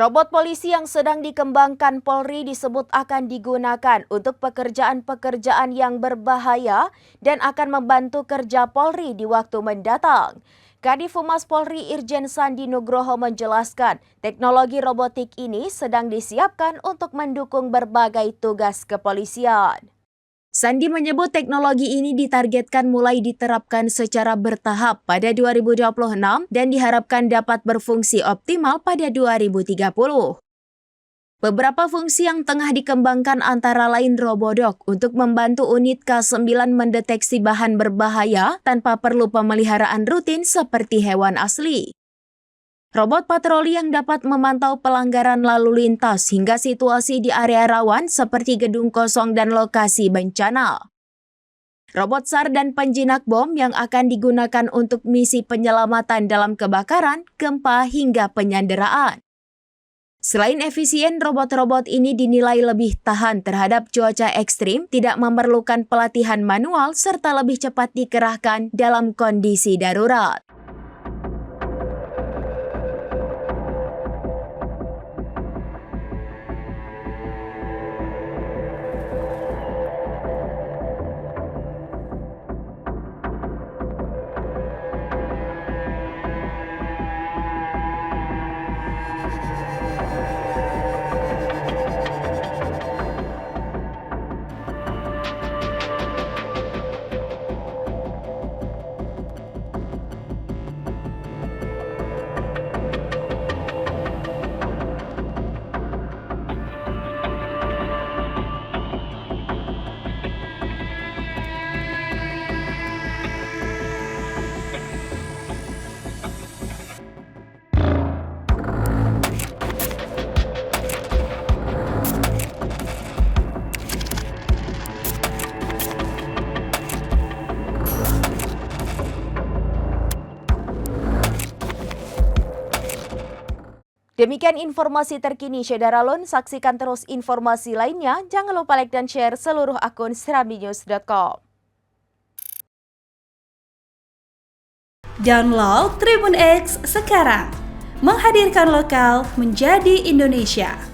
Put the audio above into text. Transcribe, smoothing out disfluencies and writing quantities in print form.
Robot polisi yang sedang dikembangkan Polri disebut akan digunakan untuk pekerjaan-pekerjaan yang berbahaya dan akan membantu kerja Polri di waktu mendatang. Kadif Humas Polri Irjen Sandi Nugroho menjelaskan, teknologi robotik ini sedang disiapkan untuk mendukung berbagai tugas kepolisian. Sandi menyebut teknologi ini ditargetkan mulai diterapkan secara bertahap pada 2026 dan diharapkan dapat berfungsi optimal pada 2030. Beberapa fungsi yang tengah dikembangkan antara lain Robodoc untuk membantu unit K9 mendeteksi bahan berbahaya tanpa perlu pemeliharaan rutin seperti hewan asli. Robot patroli yang dapat memantau pelanggaran lalu lintas hingga situasi di area rawan seperti gedung kosong dan lokasi bencana. Robot SAR dan penjinak bom yang akan digunakan untuk misi penyelamatan dalam kebakaran, gempa, hingga penyanderaan. Selain efisien, robot-robot ini dinilai lebih tahan terhadap cuaca ekstrim, tidak memerlukan pelatihan manual, serta lebih cepat dikerahkan dalam kondisi darurat. Demikian informasi terkini Syederalun, saksikan terus informasi lainnya. Jangan lupa like dan share seluruh akun serambinews.com. Download Tribun X sekarang, menghadirkan lokal menjadi Indonesia.